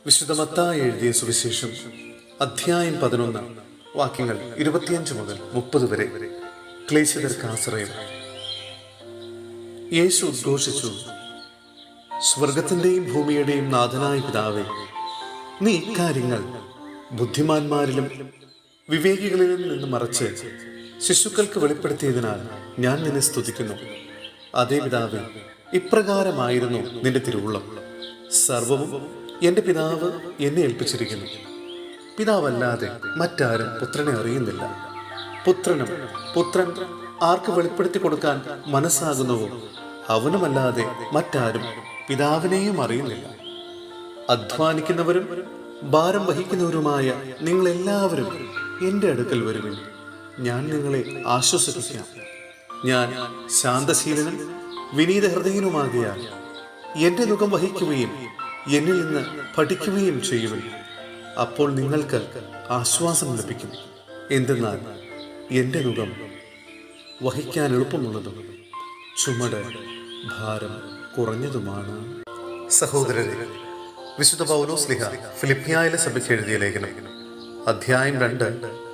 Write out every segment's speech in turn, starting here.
വിശുദ്ധ മത്തായി എഴുതിയ സുവിശേഷം അധ്യായം 11 വാക്യങ്ങൾ 25 മുതൽ 30 വരെ. ക്ലേശിതർക്ക് ആശ്രയം. യേശു ഉദ്ഘോഷിച്ചു, സ്വർഗത്തിന്റെയും ഭൂമിയുടെയും നാഥനായ പിതാവേ, നീ ഇക്കാര്യങ്ങൾ ബുദ്ധിമാന്മാരിലും വിവേകികളിലും നിന്ന് മറച്ച് ശിശുക്കൾക്ക് വെളിപ്പെടുത്തിയതിനാൽ ഞാൻ നിന്നെ സ്തുതിക്കുന്നു. അതേ പിതാവേ, ഇപ്രകാരമായിരുന്നു നിന്റെ തിരുവുള്ളം. സർവവും എൻ്റെ പിതാവ് എന്നെ ഏൽപ്പിച്ചിരിക്കുന്നു. പിതാവല്ലാതെ മറ്റാരും പുത്രനെ അറിയുന്നില്ല. പുത്രൻ ആർക്ക് വെളിപ്പെടുത്തി കൊടുക്കാൻ മനസ്സാകുന്നുവോ അവനുമല്ലാതെ മറ്റാരും പിതാവിനെയും അറിയുന്നില്ല. അധ്വാനിക്കുന്നവരും ഭാരം വഹിക്കുന്നവരുമായ നിങ്ങളെല്ലാവരും എൻ്റെ അടുക്കൽ വരുവിൻ, ഞാൻ നിങ്ങളെ ആശ്വസിപ്പിക്കാം. ഞാൻ ശാന്തശീലനും വിനീത ഹൃദയനുമാകിയാൽ എൻ്റെ നുകം വഹിക്കുകയും എന്നിൽ നിന്ന് പഠിക്കുകയും ചെയ്യുവിൻ. അപ്പോൾ നിങ്ങൾക്ക് ആശ്വാസം ലഭിക്കും. എന്തെന്നാൽ എൻ്റെ നുകം വഹിക്കാൻ എളുപ്പമുള്ളതും ചുമട് ഭാരം കുറഞ്ഞതുമാണ്. സഹോദരരെ, വിശുദ്ധ പൗലോസ് ശ്ലീഹ ഫിലിപ്പിയായിലെ സഭയ്ക്ക് എഴുതിയ ലേഖനം അധ്യായം 2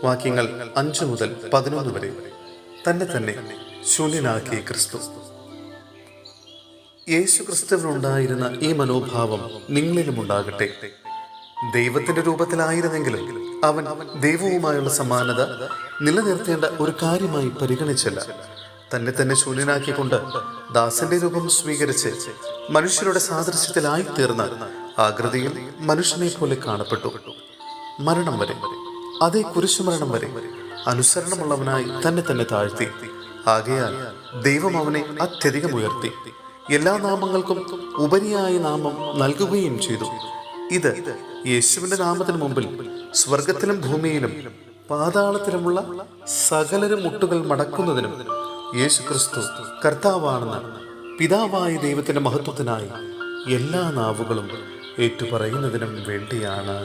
വാക്യങ്ങൾ 5 മുതൽ 11 വരെ. തന്നെ ശൂന്യനാക്കിയ ക്രിസ്തു. യേശു ക്രിസ്തുവിനുണ്ടായിരുന്ന ഈ മനോഭാവം നിങ്ങളിലും ഉണ്ടാകട്ടെ. ദൈവത്തിന്റെ രൂപത്തിലായിരുന്നെങ്കിലും അവൻ ദൈവവുമായുള്ള സമാനത നിലനിർത്തേണ്ട ഒരു കാര്യമായി പരിഗണിച്ചില്ല. തന്നെ ശൂന്യനാക്കിക്കൊണ്ട് ദാസന്റെ രൂപം സ്വീകരിച്ച് മനുഷ്യരുടെ സാദൃശ്യത്തിലായിത്തീർന്ന ആകൃതിയിൽ മനുഷ്യനെ പോലെ കാണപ്പെട്ടു. മരണം വരെ, അതേ കുരിശുമരണം വരെ അനുസരണമുള്ളവനായി തന്നെ താഴ്ത്തി. ആകയാൽ ദൈവം അവനെ അത്യധികം ഉയർത്തി എല്ലാ നാമങ്ങൾക്കും ഉപരിയായ നാമം നൽകുകയും ചെയ്തു. ഇത് യേശുവിന്റെ നാമത്തിന് മുമ്പിൽ സ്വർഗത്തിലും ഭൂമിയിലും പാതാളത്തിലുമുള്ള സകലരും മുട്ടുകൾ മടക്കുന്നതിനും യേശു ക്രിസ്തു കർത്താവാണെന്ന് പിതാവായ ദൈവത്തിന്റെ മഹത്വത്തിനായി എല്ലാ നാവുകളും ഏറ്റുപറയുന്നതിനും വേണ്ടിയാണ്.